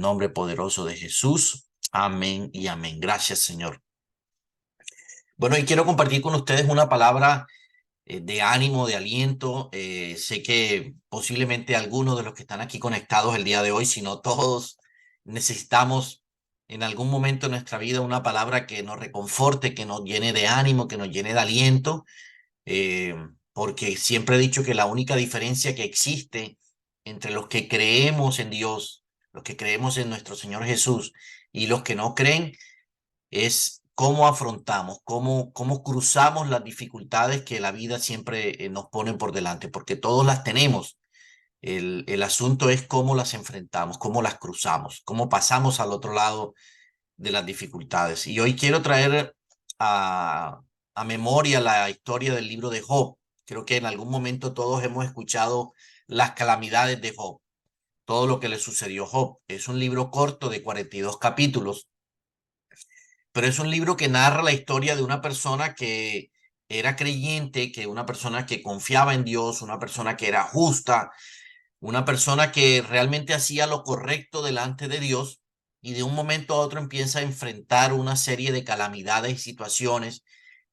nombre poderoso de Jesús. Amén y amén. Gracias, Señor. Bueno, y quiero compartir con ustedes una palabra de ánimo, de aliento. Sé que posiblemente algunos de los que están aquí conectados el día de hoy, si no todos, necesitamos en algún momento de nuestra vida una palabra que nos reconforte, que nos llene de ánimo, que nos llene de aliento, eh, porque siempre he dicho que la única diferencia que existe entre los que creemos en Dios, los que creemos en nuestro Señor Jesús y los que no creen, es cómo afrontamos, cómo cruzamos las dificultades que la vida siempre nos pone por delante, porque todos las tenemos. El asunto es cómo las enfrentamos, cómo las cruzamos, cómo pasamos al otro lado de las dificultades. Y hoy quiero traer a, a memoria la historia del libro de Job. Creo que en algún momento todos hemos escuchado las calamidades de Job, todo lo que le sucedió a Job. Es un libro corto de 42 capítulos, pero es un libro que narra la historia de una persona que era creyente, que una persona que confiaba en Dios, una persona que era justa, una persona que realmente hacía lo correcto delante de Dios, y de un momento a otro empieza a enfrentar una serie de calamidades y situaciones.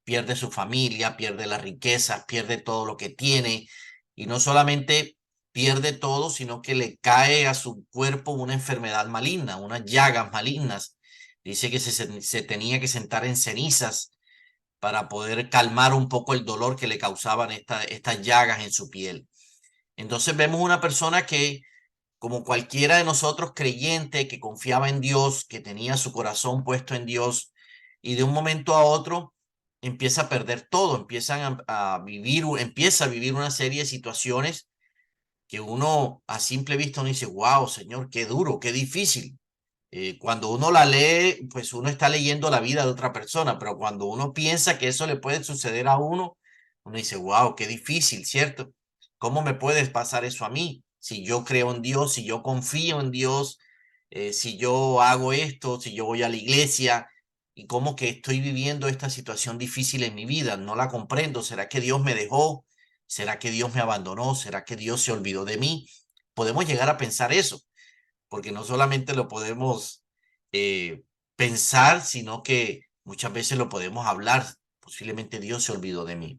Pierde su familia, pierde las riquezas, pierde todo lo que tiene, y no solamente pierde todo, sino que le cae a su cuerpo una enfermedad maligna, unas llagas malignas. Dice que se tenía que sentar en cenizas para poder calmar un poco el dolor que le causaban estas llagas en su piel. Entonces vemos una persona que, como cualquiera de nosotros creyente, que confiaba en Dios, que tenía su corazón puesto en Dios, y de un momento a otro empieza a perder todo, empieza a vivir una serie de situaciones que uno a simple vista uno dice, wow, Señor, qué duro, qué difícil. Cuando uno la lee, pues uno está leyendo la vida de otra persona, pero cuando uno piensa que eso le puede suceder a uno, uno dice, wow, qué difícil, ¿cierto? ¿Cómo me puede pasar eso a mí? Si yo creo en Dios, si yo confío en Dios, si yo hago esto, si yo voy a la iglesia, y cómo que estoy viviendo esta situación difícil en mi vida, no la comprendo. ¿Será que Dios me dejó? ¿Será que Dios me abandonó? ¿Será que Dios se olvidó de mí? Podemos llegar a pensar eso, porque no solamente lo podemos pensar, sino que muchas veces lo podemos hablar. Posiblemente Dios se olvidó de mí.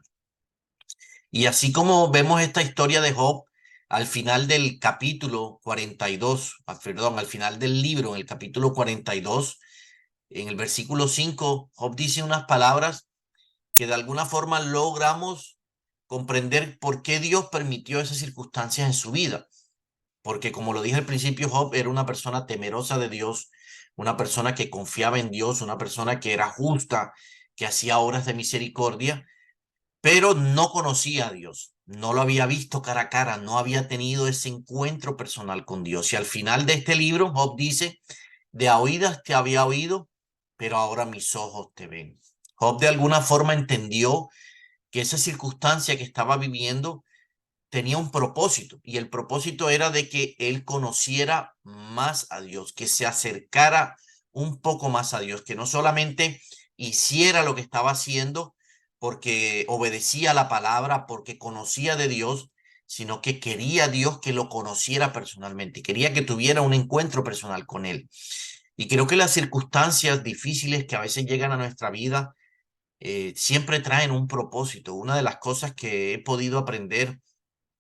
Y así como vemos esta historia de Job, al final del capítulo 42, perdón, al final del libro, en el capítulo 42, en el versículo 5, Job dice unas palabras que de alguna forma logramos comprender por qué Dios permitió esas circunstancias en su vida. Porque como lo dije al principio, Job era una persona temerosa de Dios, una persona que confiaba en Dios, una persona que era justa, que hacía obras de misericordia, pero no conocía a Dios, no lo había visto cara a cara, no había tenido ese encuentro personal con Dios. Y al final de este libro, Job dice, de a oídas te había oído, pero ahora mis ojos te ven. Job de alguna forma entendió que esa circunstancia que estaba viviendo tenía un propósito, y el propósito era de que él conociera más a Dios, que se acercara un poco más a Dios, que no solamente hiciera lo que estaba haciendo porque obedecía la palabra, porque conocía de Dios, sino que quería a Dios que lo conociera personalmente, quería que tuviera un encuentro personal con él. Y creo que las circunstancias difíciles que a veces llegan a nuestra vida siempre traen un propósito. Una de las cosas que he podido aprender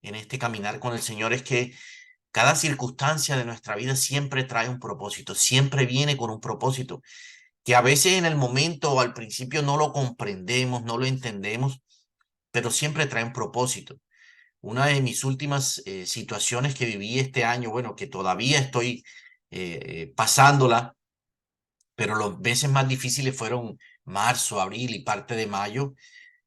en este caminar con el Señor es que cada circunstancia de nuestra vida siempre trae un propósito, siempre viene con un propósito, que a veces en el momento o al principio no lo comprendemos, no lo entendemos, pero siempre trae un propósito. Una de mis últimas situaciones que viví este año, bueno, que todavía estoy pasándola, pero los meses más difíciles fueron marzo, abril y parte de mayo.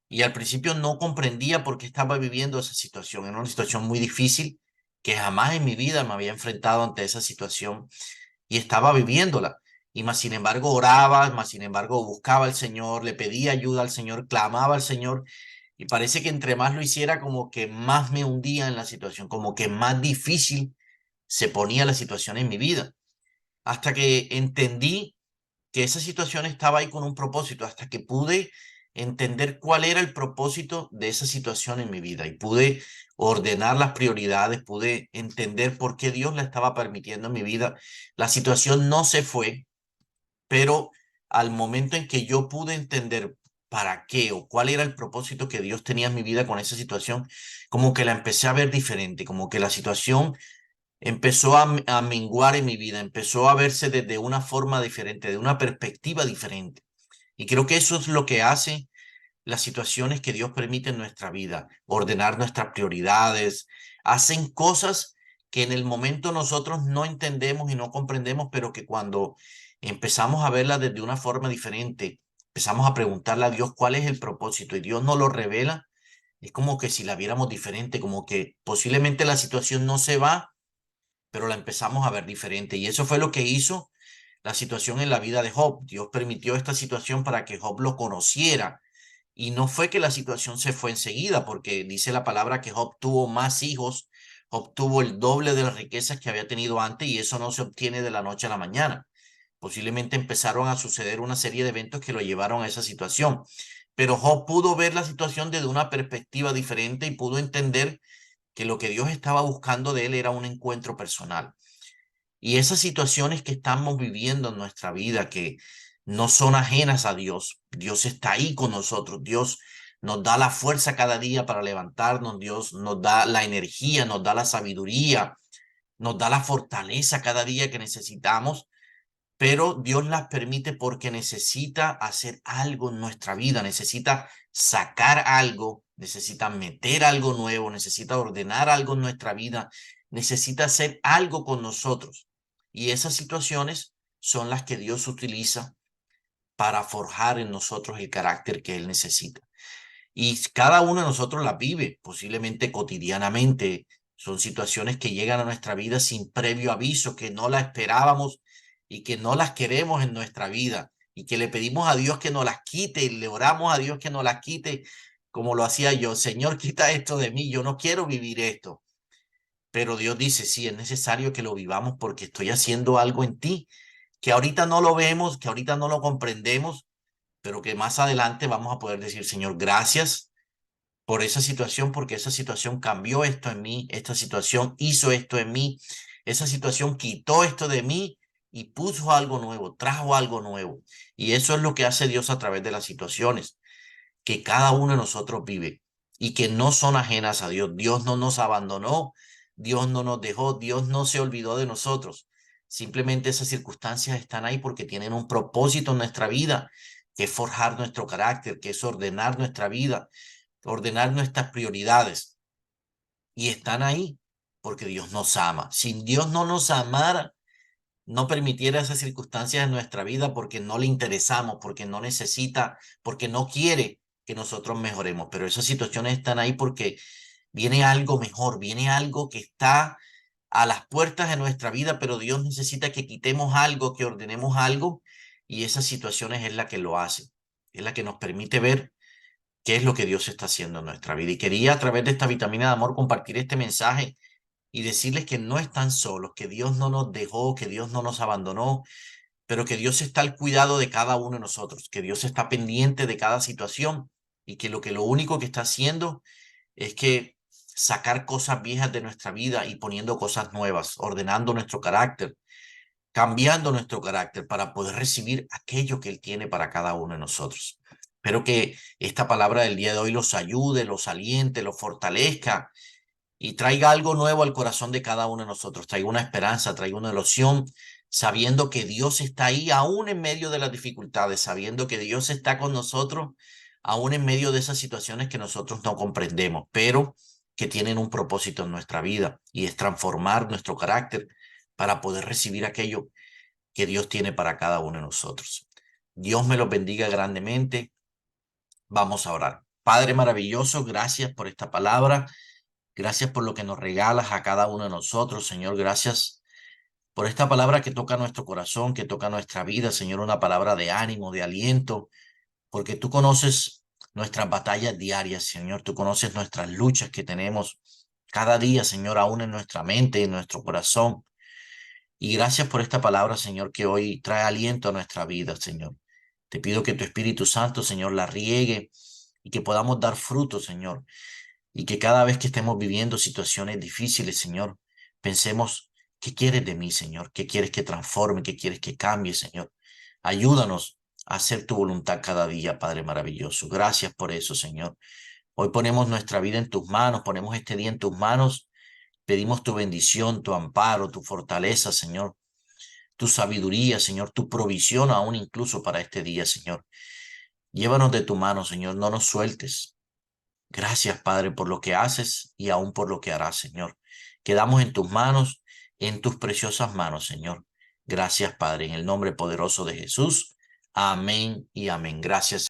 Y al principio no comprendía por qué estaba viviendo esa situación. Era una situación muy difícil, que jamás en mi vida me había enfrentado ante esa situación y estaba viviéndola. Y más sin embargo oraba, más sin embargo buscaba al Señor, le pedía ayuda al Señor, clamaba al Señor, y parece que entre más lo hiciera, como que más me hundía en la situación, como que más difícil se ponía la situación en mi vida. Hasta que entendí que esa situación estaba ahí con un propósito, hasta que pude entender cuál era el propósito de esa situación en mi vida y pude ordenar las prioridades, pude entender por qué Dios la estaba permitiendo en mi vida. La situación no se fue, pero al momento en que yo pude entender para qué o cuál era el propósito que Dios tenía en mi vida con esa situación, como que la empecé a ver diferente, como que la situación empezó a menguar en mi vida, empezó a verse desde una forma diferente, de una perspectiva diferente. Y creo que eso es lo que hace las situaciones que Dios permite en nuestra vida, ordenar nuestras prioridades, hacen cosas que en el momento nosotros no entendemos y no comprendemos, pero que cuando empezamos a verlas desde una forma diferente, empezamos a preguntarle a Dios cuál es el propósito y Dios nos lo revela, es como que si la viéramos diferente, como que posiblemente la situación no se va, pero la empezamos a ver diferente. Y eso fue lo que hizo la situación en la vida de Job. Dios permitió esta situación para que Job lo conociera. Y no fue que la situación se fue enseguida, porque dice la palabra que Job tuvo más hijos, Job tuvo el doble de las riquezas que había tenido antes y eso no se obtiene de la noche a la mañana. Posiblemente empezaron a suceder una serie de eventos que lo llevaron a esa situación. Pero Job pudo ver la situación desde una perspectiva diferente y pudo entender que lo que Dios estaba buscando de él era un encuentro personal. Y esas situaciones que estamos viviendo en nuestra vida, que no son ajenas a Dios, Dios está ahí con nosotros, Dios nos da la fuerza cada día para levantarnos, Dios nos da la energía, nos da la sabiduría, nos da la fortaleza cada día que necesitamos, pero Dios las permite porque necesita hacer algo en nuestra vida, necesita sacar algo, necesita meter algo nuevo, necesita ordenar algo en nuestra vida, necesita hacer algo con nosotros. Y esas situaciones son las que Dios utiliza para forjar en nosotros el carácter que Él necesita. Y cada uno de nosotros las vive, posiblemente cotidianamente. Son situaciones que llegan a nuestra vida sin previo aviso, que no las esperábamos y que no las queremos en nuestra vida y que le pedimos a Dios que nos las quite y le oramos a Dios que nos las quite, como lo hacía yo. Señor, quita esto de mí, yo no quiero vivir esto. Pero Dios dice, sí, es necesario que lo vivamos porque estoy haciendo algo en ti, que ahorita no lo vemos, que ahorita no lo comprendemos, pero que más adelante vamos a poder decir, Señor, gracias por esa situación, porque esa situación cambió esto en mí, esta situación hizo esto en mí, esa situación quitó esto de mí y puso algo nuevo, trajo algo nuevo. Y eso es lo que hace Dios a través de las situaciones que cada uno de nosotros vive y que no son ajenas a Dios. Dios no nos abandonó, Dios no nos dejó, Dios no se olvidó de nosotros. Simplemente esas circunstancias están ahí porque tienen un propósito en nuestra vida, que es forjar nuestro carácter, que es ordenar nuestra vida, ordenar nuestras prioridades. Y están ahí porque Dios nos ama. Si Dios no nos amara, no permitiera esas circunstancias en nuestra vida porque no le interesamos, porque no necesita, porque no quiere que nosotros mejoremos. Pero esas situaciones están ahí porque viene algo mejor, viene algo que está a las puertas de nuestra vida, pero Dios necesita que quitemos algo, que ordenemos algo, y esas situaciones es la que lo hace, es la que nos permite ver qué es lo que Dios está haciendo en nuestra vida. Y quería a través de esta vitamina de amor compartir este mensaje y decirles que no están solos, que Dios no nos dejó, que Dios no nos abandonó, pero que Dios está al cuidado de cada uno de nosotros, que Dios está pendiente de cada situación y que lo único que está haciendo es que sacar cosas viejas de nuestra vida y poniendo cosas nuevas, ordenando nuestro carácter, cambiando nuestro carácter para poder recibir aquello que Él tiene para cada uno de nosotros. Espero que esta palabra del día de hoy los ayude, los aliente, los fortalezca y traiga algo nuevo al corazón de cada uno de nosotros, traiga una esperanza, traiga una ilusión, sabiendo que Dios está ahí aún en medio de las dificultades, sabiendo que Dios está con nosotros aún en medio de esas situaciones que nosotros no comprendemos, pero que tienen un propósito en nuestra vida y es transformar nuestro carácter para poder recibir aquello que Dios tiene para cada uno de nosotros. Dios me los bendiga grandemente. Vamos a orar. Padre maravilloso, gracias por esta palabra. Gracias por lo que nos regalas a cada uno de nosotros, Señor. Gracias por esta palabra que toca nuestro corazón, que toca nuestra vida, Señor. Una palabra de ánimo, de aliento, porque tú conoces nuestras batallas diarias, Señor. Tú conoces nuestras luchas que tenemos cada día, Señor, aún en nuestra mente y en nuestro corazón. Y gracias por esta palabra, Señor, que hoy trae aliento a nuestra vida, Señor. Te pido que tu Espíritu Santo, Señor, la riegue y que podamos dar fruto, Señor. Y que cada vez que estemos viviendo situaciones difíciles, Señor, pensemos, ¿qué quieres de mí, Señor? ¿Qué quieres que transforme? ¿Qué quieres que cambie, Señor? Ayúdanos a hacer tu voluntad cada día, Padre maravilloso. Gracias por eso, Señor. Hoy ponemos nuestra vida en tus manos, ponemos este día en tus manos, pedimos tu bendición, tu amparo, tu fortaleza, Señor, tu sabiduría, Señor, tu provisión aún incluso para este día, Señor. Llévanos de tu mano, Señor, no nos sueltes. Gracias, Padre, por lo que haces y aún por lo que harás, Señor. Quedamos en tus manos, en tus preciosas manos, Señor. Gracias, Padre, en el nombre poderoso de Jesús. Amén y amén. Gracias.